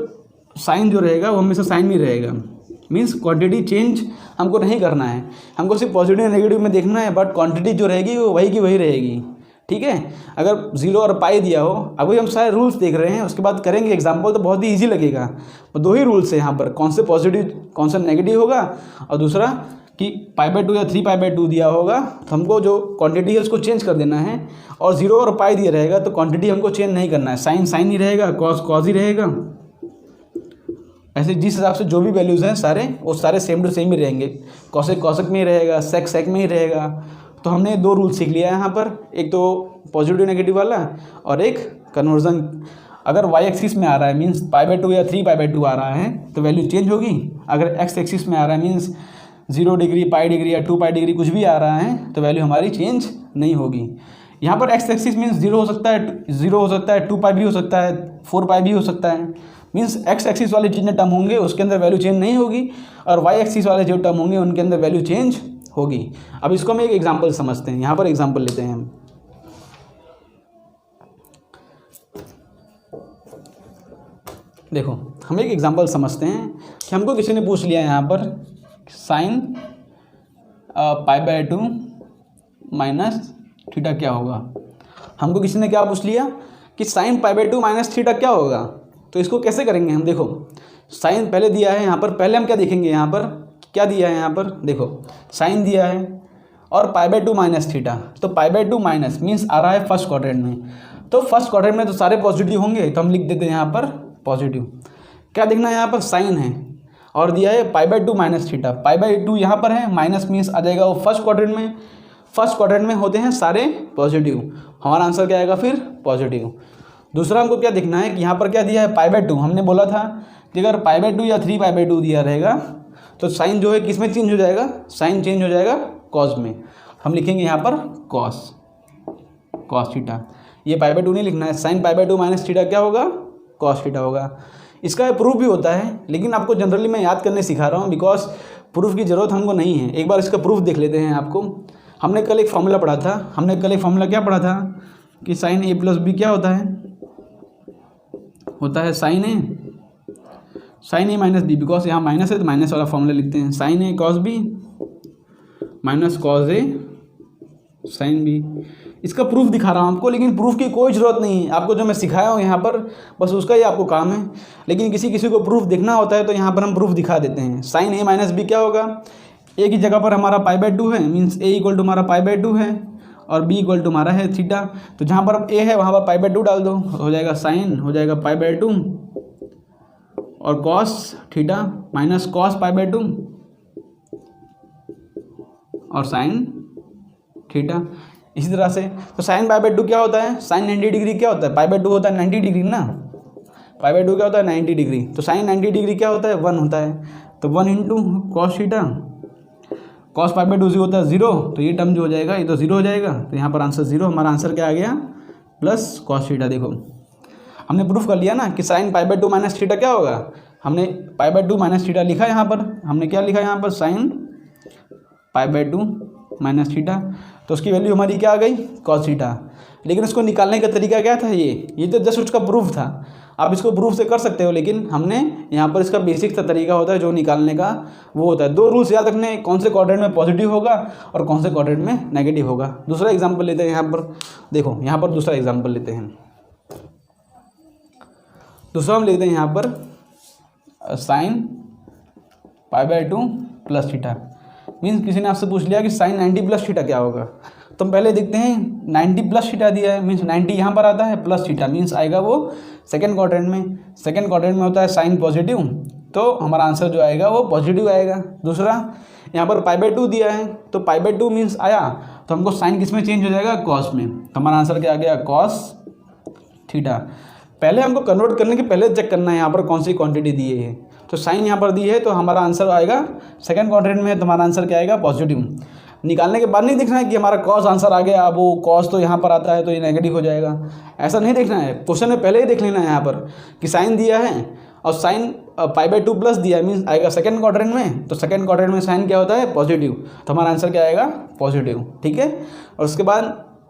साइन जो रहेगा वो हमेशा साइन में रहेगा। मीन्स क्वांटिटी चेंज हमको नहीं करना है, हमको सिर्फ पॉजिटिव नेगेटिव में देखना है, बट क्वांटिटी जो रहेगी वो वही की वही रहेगी। ठीक है, अगर 0 और पाई दिया हो, अभी हम सारे रूल्स देख रहे हैं, उसके बाद करेंगे एग्जाम्पल तो बहुत ही ईजी लगेगा। तो दो ही रूल्स है यहाँ पर, कौन से पॉजिटिव कौन सा नेगेटिव होगा, और दूसरा कि π/2 या 3π/2 दिया होगा तो हमको जो क्वांटिटी है उसको चेंज कर देना है, और 0 और पाई दिया रहेगा तो क्वांटिटी हमको चेंज नहीं करना है, साइन साइन ही रहेगा, कॉस कॉस ही रहेगा। ऐसे जिस हिसाब से जो भी वैल्यूज़ हैं सारे वो सारे सेम टू सेम ही रहेंगे, कॉसेक कॉसेक में ही रहेगा, सेक सेक में ही रहेगा। तो हमने दो रूल सीख लिया है यहाँ पर, एक तो पॉजिटिव नेगेटिव वाला और एक कन्वर्जन। अगर y एक्सिस में आ रहा है मीन्स π/2 या 3π/2 आ रहा है तो वैल्यू चेंज होगी। अगर x एक्सिस में आ रहा है मीन्स 0 डिग्री, पाई डिग्री या 2π डिग्री कुछ भी आ रहा है तो वैल्यू हमारी चेंज नहीं होगी। यहाँ पर x एक्सिस मीन्स 0 हो सकता है, 0 हो सकता है, 2π भी हो सकता है, 4π भी हो सकता है। मीन्स x एक्सिस वाले जितने टर्म होंगे उसके अंदर वैल्यू चेंज नहीं होगी, और y एक्सिस वाले जो टर्म होंगे उनके अंदर वैल्यू चेंज होगी। अब इसको हम एक एग्जांपल समझते हैं। यहाँ पर एग्जांपल लेते हैं हम। देखो हम एक एग्जांपल समझते हैं कि हमको किसी ने पूछ लिया यहाँ पर साइन π/2 माइनस थीटा क्या होगा। हमको किसी ने क्या पूछ लिया कि साइन π/2 माइनस थीटा क्या होगा। तो इसको कैसे करेंगे हम, देखो साइन पहले दिया है यहाँ पर, पहले हम क्या देखेंगे यहाँ पर क्या दिया है। यहाँ पर देखो साइन दिया है और π/2 माइनस थीटा, तो π/2 माइनस मीन्स आ रहा है फर्स्ट क्वाड्रेंट में, तो फर्स्ट क्वाड्रेंट में तो सारे पॉजिटिव होंगे तो हम लिख देते हैं यहाँ पर पॉजिटिव। क्या देखना है यहाँ पर साइन है और दिया है π/2 माइनस थीटा, π/2 यहाँ पर है, माइनस मीन्स आ जाएगा वो फर्स्ट क्वाड्रेंट में, फर्स्ट क्वाड्रेंट में होते हैं सारे पॉजिटिव, हमारा आंसर क्या आएगा फिर पॉजिटिव। दूसरा हमको क्या देखना है कि यहाँ पर क्या दिया है π/2, हमने बोला था कि अगर π/2 या 3π/2 दिया रहेगा तो साइन जो है किस में चेंज हो जाएगा, साइन चेंज हो जाएगा कॉस में। हम लिखेंगे यहाँ पर कॉस थीटा, ये π/2 नहीं लिखना है, साइन π/2 माइनस थीटा क्या होगा कॉस थीटा होगा। इसका प्रूफ भी होता है, लेकिन आपको जनरली मैं याद करने सिखा रहा हूँ बिकॉज प्रूफ की ज़रूरत हमको नहीं है। एक बार इसका प्रूफ देख लेते हैं आपको। हमने कल एक फॉर्मूला पढ़ा था, क्या पढ़ा था कि साइन a प्लस बी क्या होता है, होता है sine A minus B, because यहाँ माइनस है तो माइनस वाला फॉर्मूला लिखते हैं, sine A cos B minus cos A sine B. इसका प्रूफ दिखा रहा हूँ आपको, लेकिन प्रूफ की कोई ज़रूरत नहीं है आपको, जो मैं सिखाया हूँ यहाँ पर बस उसका ही आपको काम है। लेकिन किसी को प्रूफ देखना होता है तो यहाँ पर हम प्रूफ दिखा देते हैं। साइन ए माइनस बी क्या होगा, ए की जगह पर हमारा π/2 है, मीन्स ए इक्वल टू हमारा π/2 है और बी इक्वल टू हमारा है थीटा। तो जहाँ पर ए है वहाँ पर π/2 डाल दो, हो जाएगा साइन, हो जाएगा π/2 और कॉस थीटा माइनस कॉस π/2 और साइन थीटा। इसी तरह से तो साइन π/2 क्या होता है, साइन 90 डिग्री क्या होता है, π/2 होता है 90 डिग्री ना, π/2 क्या होता है 90 डिग्री, तो साइन 90 डिग्री क्या होता है 1 होता है, तो 1 इंटू कॉस थीटा, कॉस π/2 0 होता है 0, तो ये टर्म जो हो जाएगा ये तो 0 हो जाएगा, तो यहाँ पर आंसर 0, हमारा आंसर क्या आ गया प्लस कॉस थीटा। देखो हमने प्रूफ कर लिया ना कि साइन π/2 माइनस थीटा क्या होगा, हमने π/2 माइनस थीटा लिखा यहाँ पर, हमने क्या लिखा यहाँ पर साइन π/2 माइनस थीटा, तो उसकी वैल्यू हमारी क्या आ गई कॉस थीटा। लेकिन उसको निकालने का तरीका क्या था, ये तो जस्ट उसका प्रूफ था। आप इसको प्रूफ से कर सकते हो, लेकिन हमने यहाँ पर इसका बेसिक सा तरीका होता है जो निकालने का, वो होता है दो रूल्स याद रखने, कौन से क्वाड्रेंट में पॉजिटिव होगा और कौन से क्वाड्रेंट में नेगेटिव होगा। दूसरा एग्जाम्पल लेते हैं यहाँ पर, देखो यहाँ पर दूसरा एग्जाम्पल लेते हैं, दूसरा हम लेते हैं यहाँ पर साइन π/2 प्लस थीटा। मीन्स किसी ने आपसे पूछ लिया कि साइन 90 प्लस थीटा क्या होगा, तो हम पहले देखते हैं 90 प्लस थीटा दिया है, मीन्स 90 यहाँ पर आता है प्लस थीटा, मीन्स आएगा वो सेकंड क्वाड्रेंट में, सेकंड क्वाड्रेंट में होता है साइन पॉजिटिव, तो हमारा आंसर जो आएगा वो पॉजिटिव आएगा। दूसरा यहाँ पर π/2 दिया है, तो π/2 मीन्स आया तो हमको साइन किस में चेंज हो जाएगा कॉस में, तो हमारा आंसर क्या आ गया कॉस थीटा। पहले हमको कन्वर्ट करने के पहले चेक करना है यहाँ पर कौन सी क्वांटिटी दी है। तो साइन यहाँ पर दी है तो हमारा आंसर आएगा सेकंड क्वाड्रेंट में, तो हमारा आंसर क्या आएगा पॉजिटिव। निकालने के बाद नहीं देखना है कि हमारा कॉस आंसर आ गया, अब वो कॉस तो यहाँ पर आता है तो ये नेगेटिव हो जाएगा, ऐसा नहीं देखना है। क्वेश्चन में पहले ही देख लेना है यहाँ पर कि साइन दिया है और साइन π/2 प्लस दिया है, मीन्स आएगा सेकंड क्वाड्रेंट में, तो सेकंड क्वाड्रेंट में साइन क्या होता है पॉजिटिव, तो हमारा आंसर क्या आएगा पॉजिटिव। ठीक है, और उसके बाद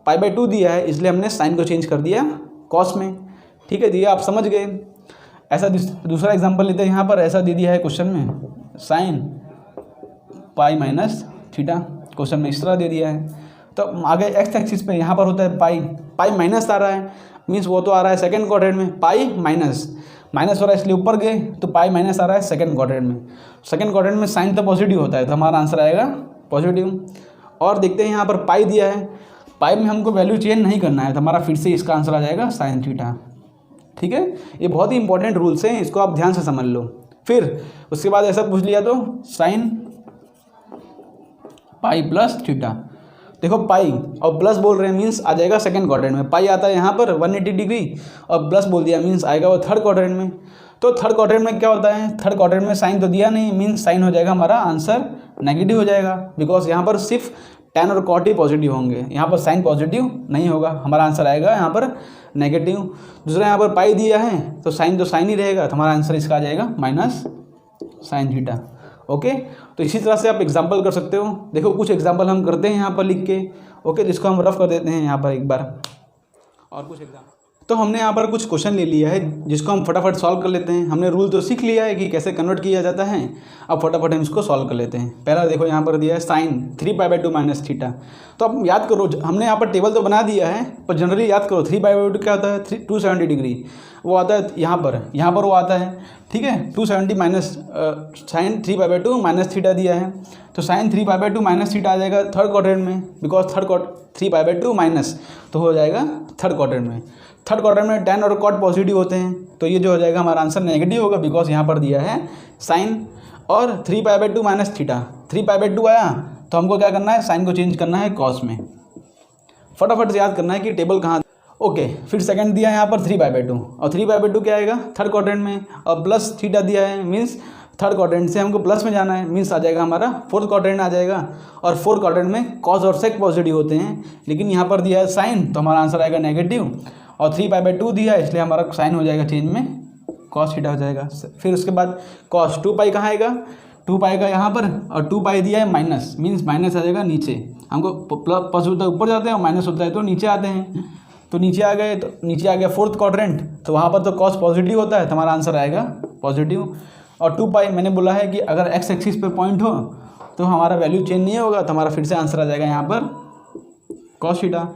π/2 दिया है इसलिए हमने साइन को चेंज कर दिया कॉस में। ठीक है, दिए आप समझ गए। ऐसा दूसरा एग्जांपल लेते हैं, यहाँ पर ऐसा दे दिया है क्वेश्चन में साइन π - थीटा, क्वेश्चन में इस तरह दे दिया है। तो आगे एक्स एक्सिस पे यहाँ पर होता है पाई माइनस आ रहा है, मीन्स वो तो आ रहा है सेकंड क्वाड्रेंट में, पाई माइनस हो रहा है इसलिए ऊपर गए तो पाई माइनस आ रहा है सेकंड क्वाड्रेंट में। सेकंड क्वाड्रेंट में साइन तो पॉजिटिव होता है तो हमारा आंसर आएगा पॉजिटिव। और देखते हैं यहाँ पर पाई दिया है, पाई में हमको वैल्यू चेंज नहीं करना है तो हमारा फिर से इसका आंसर आ जाएगा साइन थीटा। ठीक है, ये बहुत ही इंपॉर्टेंट रूल्स हैं, इसको आप ध्यान से समझ लो। फिर उसके बाद ऐसा पूछ लिया तो साइन पाई प्लस थीटा, देखो पाई और प्लस बोल रहे हैं मीन्स आ जाएगा सेकंड क्वाड्रेंट में, पाई आता है यहाँ पर 180 डिग्री और प्लस बोल दिया मीन्स आएगा वो थर्ड क्वाड्रेंट में। तो थर्ड क्वाड्रेंट में क्या होता है, थर्ड क्वाड्रेंट में साइन तो दिया नहीं, मीन्स साइन हो जाएगा हमारा आंसर नेगेटिव हो जाएगा, बिकॉज यहाँ पर सिर्फ tan और cot ही पॉजिटिव होंगे, यहाँ पर साइन पॉजिटिव नहीं होगा, हमारा आंसर आएगा यहाँ पर नेगेटिव। दूसरा यहाँ पर पाई दिया है तो साइन ही रहेगा, तो हमारा आंसर इसका आ जाएगा माइनस साइन थीटा। ओके, तो इसी तरह से आप एग्जाम्पल कर सकते हो। देखो कुछ एग्जाम्पल हम करते हैं यहाँ पर लिख के, ओके, जिसको हम रफ कर देते हैं यहाँ पर एक बार। और कुछ एग्जाम्पल तो हमने यहाँ पर कुछ क्वेश्चन ले लिया है जिसको हम फटाफट सॉल्व कर लेते हैं। हमने रूल तो सीख लिया है कि कैसे कन्वर्ट किया जाता है, अब फटाफट हम इसको सॉल्व कर लेते हैं। पहला देखो यहाँ पर दिया है साइन 3π/2 माइनस थीटा, तो अब याद करो, हमने यहाँ पर टेबल तो बना दिया है पर जनरली याद करो 3π/2 क्या होता है 270 डिग्री, वो आता है यहाँ पर वो आता है। ठीक है, 270 माइनस साइन 3π/2 माइनस थीटा दिया है, तो साइन 3π/2 माइनस थीटा आ जाएगा थर्ड क्वाड्रेंट में, बिकॉज 3π/2 माइनस तो हो जाएगा थर्ड क्वाड्रेंट में। थर्ड क्वाड्रेंट में tan और cot पॉजिटिव होते हैं, तो ये जो हो जाएगा हमारा आंसर नेगेटिव होगा, बिकॉज यहाँ पर दिया है साइन और 3π/2 माइनस थीटा। 3π/2 आया तो हमको क्या करना है, साइन को चेंज करना है कॉस में। फटाफट से याद करना है कि टेबल कहाँ। ओके, फिर सेकंड दिया है यहाँ पर 3π/2 और 3π/2 क्या आएगा थर्ड क्वाड्रेंट में, और प्लस थीटा दिया है मीन्स थर्ड क्वाड्रेंट से हमको प्लस में जाना है, मीन्स आ जाएगा हमारा फोर्थ क्वाड्रेंट आ जाएगा। और फोर्थ क्वाड्रेंट में कॉस और सेक पॉजिटिव होते हैं, लेकिन यहाँ पर दिया है साइन तो हमारा आंसर आएगा नेगेटिव, और 3π/2 दिया है इसलिए हमारा साइन हो जाएगा चेंज में कॉस थीटा हो जाएगा। फिर उसके बाद कॉस 2π कहाँ आएगा, 2π का यहाँ पर, और 2π दिया है माइनस, मीन्स माइनस आ जाएगा नीचे। हमको प्लस होता है ऊपर जाते हैं और माइनस होता है तो नीचे आते हैं, तो नीचे आ गए, तो नीचे आ गया फोर्थ क्वाड्रेंट, तो वहाँ पर तो कॉस पॉजिटिव होता है तो हमारा आंसर आएगा पॉजिटिव। और 2π मैंने बोला है कि अगर एक्स एक्सिस पे पॉइंट हो तो हमारा वैल्यू चेंज नहीं होगा, तो हमारा फिर से आंसर आ जाएगा यहाँ पर कॉस थीटा।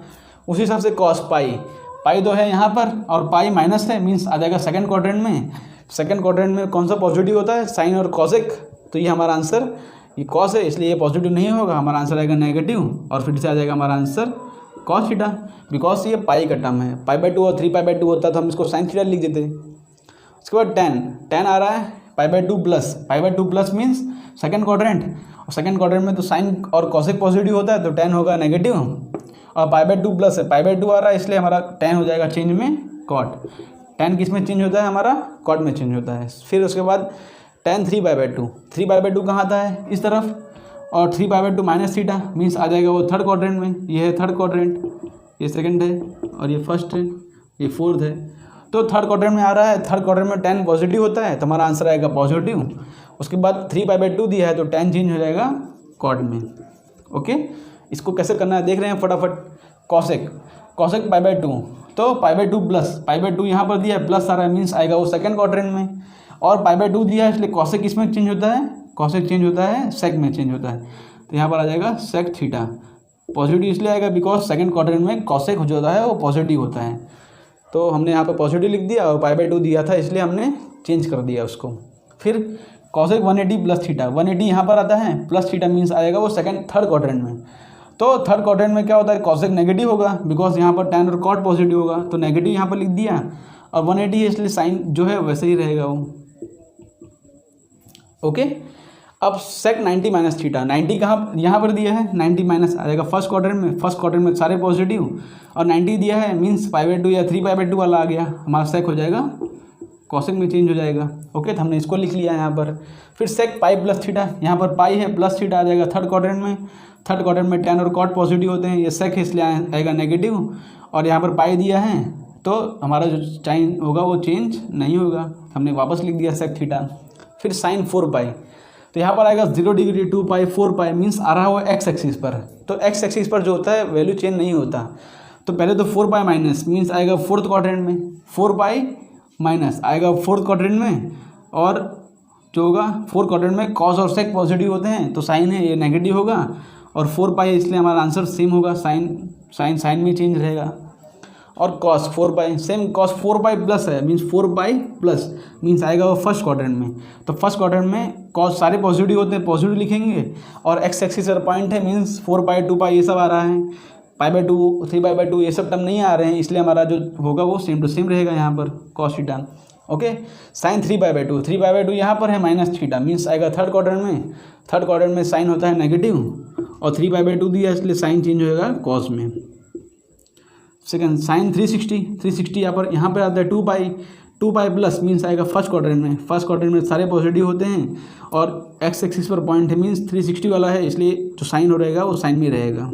उसी हिसाब से कॉस पाई तो है यहाँ पर और पाई माइनस है, मीन्स आ जाएगा सेकंड क्वाड्रेंट में। सेकंड क्वाड्रेंट में कौन सा पॉजिटिव होता है, साइन और कॉसेक, तो ये हमारा आंसर ये कॉस है इसलिए ये पॉजिटिव नहीं होगा, हमारा आंसर आएगा नेगेटिव। और फिर से आ जाएगा हमारा आंसर कॉस थीटा, बिकॉज ये पाई का टर्म है। π/2 और 3π/2 होता तो हम इसको साइन थीटा लिख देते। उसके बाद tan आ रहा है π/2 प्लस मीन्स सेकंड क्वाड्रेंट, और सेकंड क्वाड्रेंट में तो साइन और कॉसेक पॉजिटिव होता है तो tan होगा नेगेटिव, और π/2 प्लस है, π/2 आ रहा है इसलिए हमारा tan हो जाएगा चेंज में cot। tan किस में चेंज होता है, हमारा cot में चेंज होता है। फिर उसके बाद tan 3π/2 कहाँ आता है इस तरफ, और 3π/2 माइनस थीटा मीन्स आ जाएगा वो थर्ड क्वाड्रेंट में। ये है थर्ड क्वाड्रेंट, ये सेकंड है और ये फर्स्ट है, ये फोर्थ है, तो थर्ड क्वाड्रेंट में आ रहा है। थर्ड क्वाड्रेंट में tan पॉजिटिव होता है तो हमारा आंसर आएगा पॉजिटिव। उसके बाद 3π/2 दिया है तो tan चेंज हो जाएगा cot में। ओके, इसको कैसे करना है देख रहे हैं फटाफट। कॉसेक π/2, तो π/2 यहाँ पर दिया है प्लस आ रहा है मीन्स आएगा वो सेकंड क्वाड्रेंट में, और π/2 दिया है इसलिए कॉसेक किसमें चेंज होता है, कॉसेक चेंज होता है सेक में चेंज होता है, तो यहाँ पर आ जाएगा सेक थीटा। पॉजिटिव इसलिए आएगा बिकॉज सेकंड क्वाड्रेंट में कॉसेक जो होता है वो पॉजिटिव होता है, तो हमने यहाँ पर पॉजिटिव लिख दिया, और π/2 दिया था इसलिए हमने चेंज कर दिया उसको। फिर कॉसेक 180 प्लस थीटा, 180 यहाँ पर आता है, प्लस थीटा मीन्स आएगा वो थर्ड क्वाड्रेंट में। तो थर्ड क्वाड्रेंट में क्या होता है, कॉसेक नेगेटिव होगा बिकॉज यहाँ पर tan और cot पॉजिटिव होगा, तो नेगेटिव यहाँ पर लिख दिया, और 180 है इसलिए साइन जो है वैसे ही रहेगा वो। ओके, अब सेक 90 माइनस थीटा, 90 कहाँ यहाँ पर दिया है, 90 माइनस आ जाएगा फर्स्ट क्वाड्रेंट में सारे पॉजिटिव, और 90 दिया है मीन्स π/2 या 3π/2 वाला आ गया, हमारा सेक हो जाएगा कॉसेक में चेंज हो जाएगा। ओके, तो हमने इसको लिख लिया यहाँ पर। फिर सेक पाई प्लस थीटा, यहाँ पर पाई है प्लस थीटा आ जाएगा थर्ड क्वाड्रेंट में tan और cot पॉजिटिव होते हैं, ये सेक है इसलिए आएगा नेगेटिव, और यहाँ पर पाई दिया है तो हमारा जो साइन होगा वो चेंज नहीं होगा, हमने वापस लिख दिया सेक थीटा। फिर साइन 4π, तो यहाँ पर आएगा 0 डिग्री 2π 4π मीन्स आ रहा हो एक्स एक्सिस पर, तो एक्स एक्सिस पर जो होता है वैल्यू चेंज नहीं होता। तो पहले तो 4π माइनस मीन्स आएगा फोर्थ क्वाड्रेंट में, 4π माइनस आएगा फोर्थ क्वाड्रेंट में, और जो होगा फोर्थ क्वाड्रेंट में कॉस और सेक पॉजिटिव होते हैं तो साइन है ये नेगेटिव होगा, और 4π इसलिए हमारा आंसर सेम होगा, साइन में चेंज रहेगा। और कॉस 4π सेम, कॉस 4π प्लस है मीन्स 4π प्लस मीन्स आएगा वो फर्स्ट क्वाड्रेंट में, तो फर्स्ट क्वाड्रेंट में कॉस सारे पॉजिटिव होते हैं पॉजिटिव लिखेंगे, और एक्स एक्सिस पर पॉइंट है मीन्स 4π 2π ये सब आ रहा है, π/2 3π/2 ये सब टर्म नहीं आ रहे हैं, इसलिए हमारा जो होगा वो सेम टू सेम रहेगा यहाँ पर कॉस थीटा। ओके, साइन 3π/2 यहाँ पर है माइनस थीटा मीन्स आएगा थर्ड क्वाड्रेंट में साइन होता है नेगेटिव, और 3π/2 दिया इसलिए साइन चेंज होएगा कॉस में। सेकंड साइन 360 यहाँ पर आता है 2π प्लस मीन्स आएगा फर्स्ट क्वाड्रेंट में सारे पॉजिटिव होते हैं, और एक्स एक्सिस पर पॉइंट है मीन्स 360 वाला है, इसलिए जो साइन हो रहेगा वो साइन में रहेगा।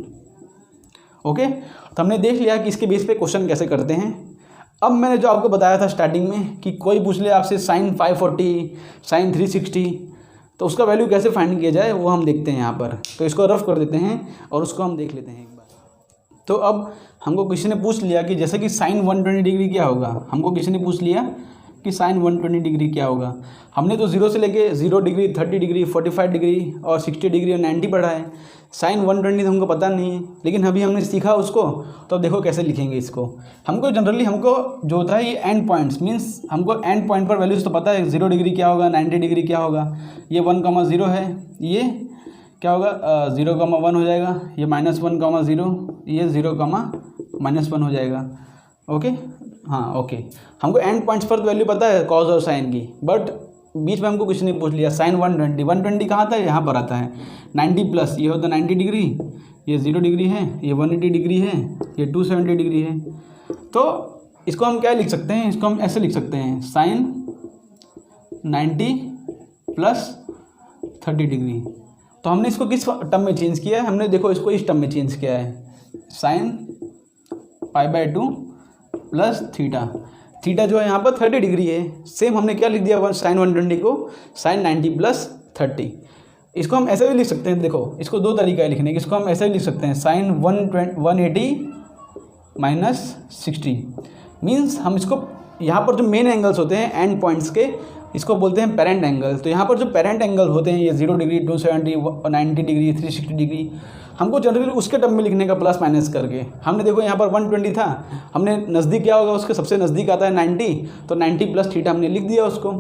ओके, तो हमने देख लिया कि इसके बेस पे क्वेश्चन कैसे करते हैं। अब मैंने जो आपको बताया था स्टार्टिंग में कि कोई पूछ ले आपसे साइन 540 साइन 360, तो उसका वैल्यू कैसे फाइंड किया जाए वो हम देखते हैं यहाँ पर। तो इसको रफ कर देते हैं और उसको हम देख लेते हैं एक बार। तो अब हमको किसी ने पूछ लिया कि जैसे कि साइन 120 डिग्री क्या होगा, हमको किसी ने पूछ लिया कि साइन 120 डिग्री क्या होगा। हमने तो 0 से लेके 0 डिग्री 30 डिग्री 45 डिग्री और 60 डिग्री और 90 पढ़ा है, साइन 120 हमको पता नहीं है, लेकिन अभी हमने सीखा उसको, तो अब देखो कैसे लिखेंगे इसको। हमको जनरली जो होता है ये एंड पॉइंट्स मीन्स हमको एंड पॉइंट पर वैल्यूज़ तो पता है, 0 डिग्री क्या होगा 90 डिग्री क्या होगा, ये 1,0 है, ये क्या होगा 0,1 हो जाएगा, ये -1,0, ये 0,-1 हो जाएगा। ओके, हाँ ओके, हमको एंड पॉइंट्स पर वैल्यू पता है कॉस और साइन की, बट बीच में हमको किसी ने पूछ लिया साइन 120 कहाँ आता है, यहाँ पर आता है 90 प्लस, ये होता है 90 डिग्री, ये 0 डिग्री है, ये 180 डिग्री है, ये 270 डिग्री है। तो इसको हम क्या लिख सकते हैं, इसको हम ऐसे लिख सकते हैं साइन 90 प्लस 30 डिग्री। तो हमने इसको किस टर्म में चेंज किया है, हमने देखो इसको इस टर्म में चेंज किया है, साइन π/2 प्लस थीटा जो है यहाँ पर 30 डिग्री है। सेम हमने क्या लिख दिया साइन 120 को साइन 90 प्लस 30। इसको हम ऐसे भी लिख सकते हैं, देखो इसको दो तरीका है लिखने के, इसको हम ऐसे भी लिख सकते हैं साइन 180 माइनस 60 मीन्स हम इसको यहाँ पर जो मेन एंगल्स होते हैं एंड पॉइंट्स के, इसको बोलते हैं पेरेंट एंगल। तो यहाँ पर जो पेरेंट एंगल होते हैं ये 0 डिग्री 270 90 डिग्री 360 डिग्री, हमको जनरली उसके टर्म में लिखने का प्लस माइनस करके। हमने देखो यहाँ पर 120 था, हमने नज़दीक क्या होगा उसके सबसे नज़दीक आता है 90, तो 90 प्लस थीटा हमने लिख दिया उसको।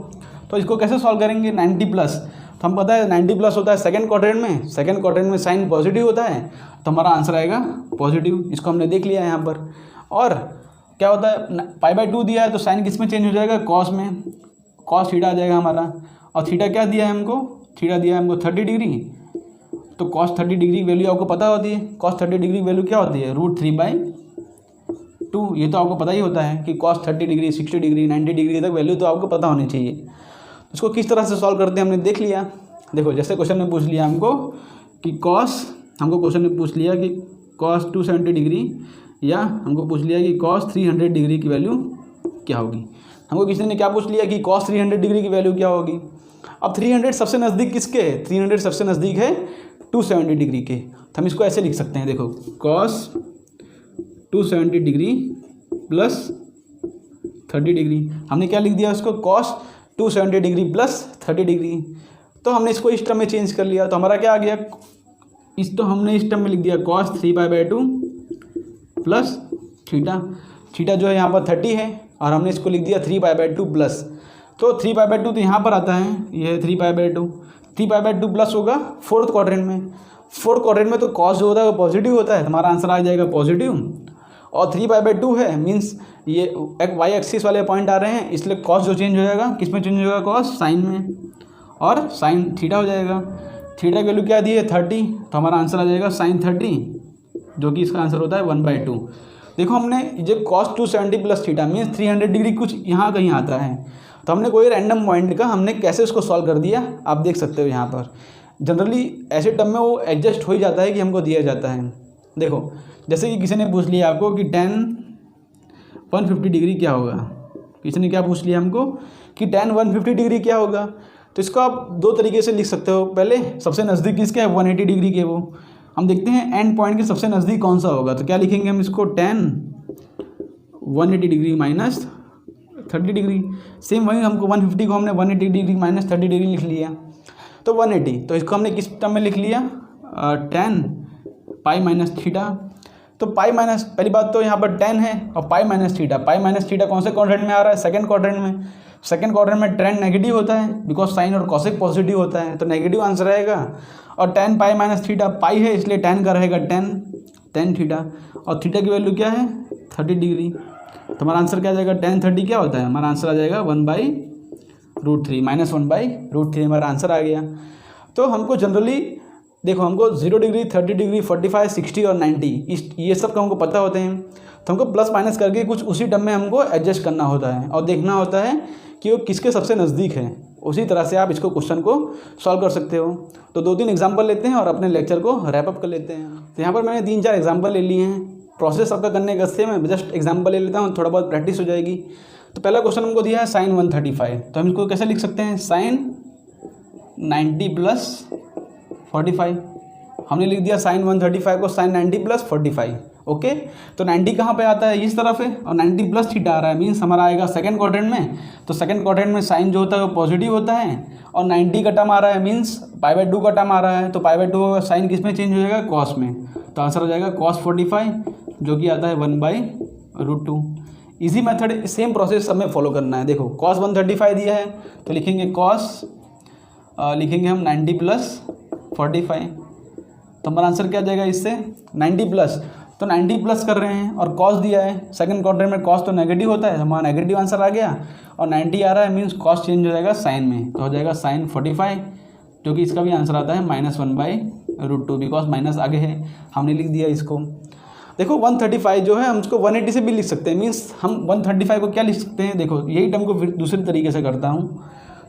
तो इसको कैसे सॉल्व करेंगे, 90 प्लस, तो हम पता है 90 प्लस होता है सेकंड क्वाड्रेंट में साइन पॉजिटिव होता है, तो हमारा आंसर आएगा पॉजिटिव। इसको हमने देख लिया यहाँ पर। और क्या होता है π/2 दिया है तो साइन किस में चेंज हो जाएगा, कॉस में, कॉस थीटा आ जाएगा हमारा। और थीटा क्या दिया है हमको, थीटा दिया है हमको 30 डिग्री, तो कॉस 30 डिग्री वैल्यू आपको पता होती है, कॉस 30 डिग्री वैल्यू क्या होती है √3/2। ये तो आपको पता ही होता है कि कॉस 30 डिग्री 60 डिग्री 90 डिग्री तक वैल्यू तो आपको पता होनी चाहिए। इसको किस तरह से सॉल्व करते हैं हमने देख लिया। देखो जैसे क्वेश्चन में पूछ लिया हमको कि क्वेश्चन में पूछ लिया कि कॉस 270 डिग्री, या हमको पूछ लिया कि कॉस 300 डिग्री की वैल्यू क्या होगी। हमको किसी ने क्या पूछ लिया कि कॉस 300 डिग्री की वैल्यू क्या होगी। अब 300 सबसे नज़दीक किसके है, 300 सबसे नज़दीक है 270 डिग्री के, तो हम इसको ऐसे लिख सकते हैं, देखो कॉस 270 डिग्री प्लस 30 डिग्री। हमने क्या लिख दिया उसको, कॉस 270 डिग्री प्लस 30 डिग्री। तो हमने इसको इस टर्म में चेंज कर लिया, तो हमारा क्या आ गया, हमने इस टर्म में लिख दिया कॉस 3π/2 प्लस थीटा जो है यहाँ पर 30 है, और हमने इसको लिख दिया 3π/2 प्लस। तो 3π/2 तो यहाँ पर आता है, ये है 3π/2 प्लस होगा फोर्थ क्वाड्रेंट में तो कॉस जो होता है वो पॉजिटिव होता है, हमारा आंसर आ जाएगा पॉजिटिव। और 3π/2 है मीन्स ये एक वाई एक्सिस वाले पॉइंट आ रहे हैं, इसलिए कॉस जो चेंज हो जाएगा किस में चेंज हो जाएगा, कॉस साइन में। और साइन थीटा हो जाएगा। थीटा की वैल्यू क्या दी है 30, तो हमारा आंसर आ जाएगा साइन 30, जो कि इसका आंसर होता है 1/2। देखो हमने जब cos 270 plus theta means 300 degree कुछ यहाँ कहीं आता है, तो हमने कोई रैंडम पॉइंट का हमने कैसे उसको सॉल्व कर दिया आप देख सकते हो। यहाँ पर जनरली ऐसे टर्म में वो एडजस्ट हो ही जाता है कि हमको दिया जाता है। देखो जैसे कि किसी ने पूछ लिया आपको कि tan 150 डिग्री क्या होगा, किसी ने क्या पूछ लिया हमको कि tan 150 डिग्री क्या होगा, तो इसको आप दो तरीके से लिख सकते हो। पहले सबसे नज़दीक किसके है 180 डिग्री के, वो हम देखते हैं एंड पॉइंट के सबसे नज़दीक कौन सा होगा, तो क्या लिखेंगे हम इसको tan 180 degree minus 30 degree. Same वही हमको 150 को हमने 180 डिग्री माइनस 30 डिग्री लिख लिया, तो 180, तो इसको हमने किस टर्म में लिख लिया tan पाई माइनस थीटा। तो पाई माइनस, पहली बात तो यहाँ पर tan है और पाई माइनस थीटा कौन से क्वाड्रेंट में आ रहा है, सेकंड क्वाड्रेंट में। सेकंड क्वाड्रेंट में tan नेगेटिव होता है बिकॉज साइन और कॉसेक पॉजिटिव होता है, तो नेगेटिव आंसर आएगा। और tan पाई माइनस थीटा, पाई है इसलिए tan का रहेगा tan थीटा, और थीटा की वैल्यू क्या है 30 डिग्री, तो हमारा आंसर क्या आ जाएगा tan 30 क्या होता है, हमारा आंसर आ जाएगा 1/√3 माइनस 1/√3 हमारा आंसर आ गया। तो हमको जनरली देखो हमको 0 डिग्री 30 डिग्री 45 60 और 90 ये सब का हमको पता होते हैं, तो हमको प्लस माइनस करके कुछ उसी टर्म में हमको एडजस्ट करना होता है और देखना होता है कि वो किसके सबसे नज़दीक है। उसी तरह से आप इसको क्वेश्चन को सॉल्व कर सकते हो। तो 2-3 एग्जांपल लेते हैं और अपने लेक्चर को रैप अप कर लेते हैं। तो यहाँ पर मैंने 3-4 एग्जांपल ले लिए हैं, प्रोसेस आपका करने का से मैं जस्ट एग्जांपल ले लेता हूँ, थोड़ा बहुत प्रैक्टिस हो जाएगी। तो पहला क्वेश्चन हमको दिया है साइन 135, तो हम इसको कैसे लिख सकते हैं साइन 90 प्लस 45, हमने लिख दिया साइन 135 को साइन 90 प्लस 45। ओके, तो 90 कहाँ पे आता है, इस तरफ है, और 90 प्लस थीटा आ रहा है, मीन्स हमारा आएगा सेकंड क्वाड्रेंट में। तो सेकंड क्वाड्रेंट में साइन जो होता है वो पॉजिटिव होता है, और 90 का टर्म आ रहा है मीन्स π/2 का टर्म आ रहा है, तो π/2 साइन किस में चेंज हो जाएगा कॉस में, तो आंसर हो जाएगा cos 45 जो कि आता है 1/√2। इजी मेथड सेम प्रोसेस हमें फॉलो करना है। देखो cos 135 दिया है तो लिखेंगे cos लिखेंगे हम 90 प्लस 45, तो हमारा आंसर क्या आ जाएगा इससे 90 प्लस, तो 90 प्लस कर रहे हैं, और कॉस दिया है सेकंड क्वाड्रेंट में कॉस तो नेगेटिव होता है, हमारा नेगेटिव आंसर आ गया, और 90 आ रहा है मीन्स कॉस चेंज हो जाएगा साइन में, तो हो जाएगा साइन 45 जो कि इसका भी आंसर आता है -1/√2 बिकॉज माइनस आगे है, हमने लिख दिया इसको। देखो 135 जो है हम उसको 180 से भी लिख सकते हैं, मीन्स हम 135 को क्या लिख सकते हैं, देखो यही टर्म को फिर दूसरे तरीके से करता हूँ,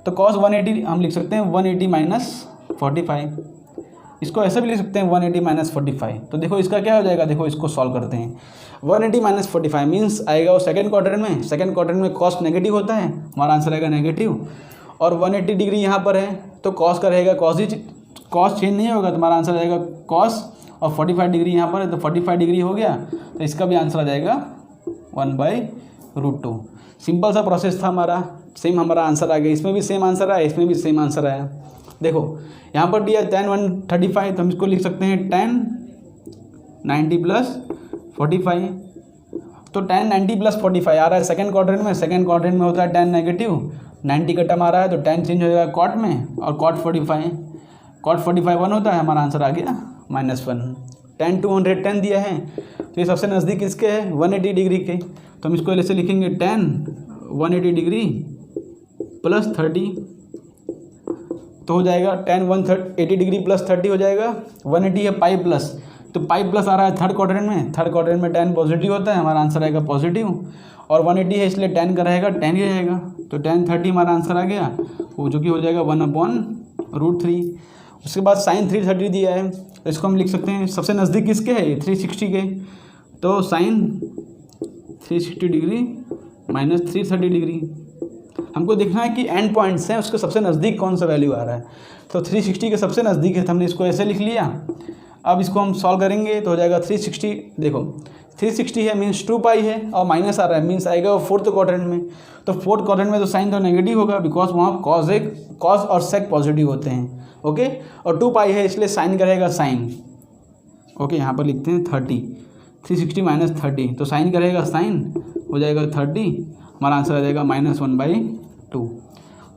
तो cos 180 हम लिख सकते हैं 180 माइनस 45, इसको ऐसे भी लिख सकते हैं 180 माइनस 45। तो देखो इसका क्या हो जाएगा, देखो इसको सॉल्व करते हैं। 180 माइनस 45 मीन्स आएगा वो सेकंड क्वाड्रेंट में, सेकंड क्वाड्रेंट में कॉस नेगेटिव होता है, हमारा आंसर आएगा नेगेटिव, और 180 डिग्री यहाँ पर है तो कॉस का रहेगा कॉस चेंज नहीं होगा, तो हमारा आंसर आएगा कॉस, और 45 डिग्री यहाँ पर है तो 45 डिग्री हो गया, तो इसका भी आंसर आ जाएगा 1/√2। सिंपल सा प्रोसेस था हमारा, सेम हमारा आंसर आ गया, इसमें भी सेम आंसर आया, इसमें भी सेम आंसर आया। देखो यहाँ पर दिया tan 135, तो हम इसको लिख सकते हैं tan 90 प्लस 45, तो tan 90 प्लस 45 आ रहा है सेकंड क्वाड्रेंट में, सेकंड क्वाड्रेंट में होता है tan नेगेटिव, 90 का टर्म आ रहा है तो tan चेंज हो जाएगा कॉट में, और cot 45 1 होता है, हमारा आंसर आ गया -1। tan 210 दिया है तो ये सबसे नज़दीक इसके है 180 डिग्री के, तो हम इसको ऐसे लिखेंगे tan 180 डिग्री प्लस 30, तो हो जाएगा tan 180 डिग्री प्लस 30 हो जाएगा 180 है पाई प्लस, तो पाई प्लस आ रहा है थर्ड क्वाड्रेंट में, थर्ड क्वाड्रेंट में tan पॉजिटिव होता है, हमारा आंसर आएगा पॉजिटिव, और 180 है इसलिए tan का रहेगा tan ही रहेगा, तो tan 30 हमारा आंसर आ गया, वो जो कि हो जाएगा 1/√3। उसके बाद साइन 330 दिया है तो इसको हम लिख सकते हैं सबसे नज़दीक किसके है 360 के, तो साइन 360 डिग्री माइनस 330 डिग्री, हमको देखना है कि एंड पॉइंट्स हैं उसके सबसे नज़दीक कौन सा वैल्यू आ रहा है, तो 360 के सबसे नज़दीक है तो हमने इसको ऐसे लिख लिया। अब इसको हम सॉल्व करेंगे तो हो जाएगा 360, देखो 360 है मीन्स 2 पाई है और माइनस आ रहा है मीन्स आएगा वो फोर्थ क्वाड्रेंट में, तो फोर्थ क्वाड्रेंट में तो साइन तो नेगेटिव होगा बिकॉज वहाँ कॉस और सेक पॉजिटिव होते हैं। ओके, और 2 पाई है इसलिए साइन का रहेगा साइन, ओके यहाँ पर लिखते हैं 30, 360 माइनस 30, तो साइन का रहेगा साइन हो जाएगा 30, हमारा आंसर आ जाएगा -1/2।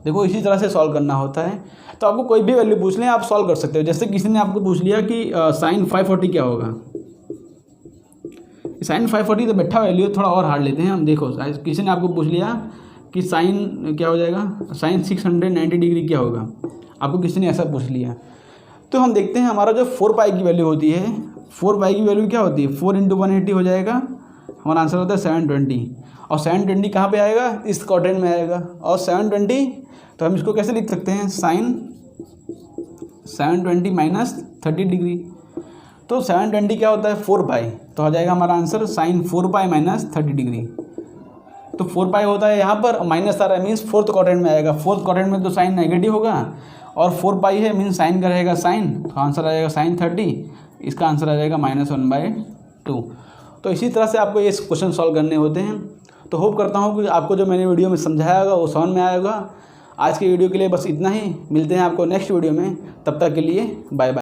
देखो इसी तरह से सॉल्व करना होता है, तो आपको कोई भी वैल्यू पूछ लें आप सॉल्व कर सकते हो। जैसे किसी ने आपको पूछ लिया कि साइन 540 क्या होगा, साइन 540 तो बैठा वैल्यू थोड़ा और हार्ड लेते हैं हम। देखो किसी ने आपको पूछ लिया कि साइन क्या हो जाएगा, साइन 690 डिग्री क्या होगा, आपको किसी ने ऐसा पूछ लिया। तो हम देखते हैं हमारा जो 4 पाई की वैल्यू होती है, 4 पाई की वैल्यू क्या होती है, 4 × 180 हो जाएगा, हमारा आंसर होता है 720। और 720 कहाँ पे आएगा, इस क्वाड्रेंट में आएगा। और 720 तो हम इसको कैसे लिख सकते हैं, साइन 720 माइनस 30 डिग्री। तो 720 क्या होता है, 4 पाई, तो आ जाएगा हमारा answer sine 4 pi minus 30 degree. तो 4 पाई होता है यहाँ पर, माइनस आ रहा है मीन्स फोर्थ क्वाड्रेंट में आएगा। फोर्थ क्वाड्रेंट में तो साइन नेगेटिव होगा, और 4 पाई है मीन्स साइन का रहेगा साइन, तो आंसर आ जाएगा साइन 30, इसका आंसर आ जाएगा -1/2। तो इसी तरह से आपको ये क्वेश्चन सॉल्व करने होते हैं। तो होप करता हूँ कि आपको जो मैंने वीडियो में समझाया होगा वो समझ में आएगा। आज के वीडियो के लिए बस इतना ही, मिलते हैं आपको नेक्स्ट वीडियो में, तब तक के लिए बाय बाय।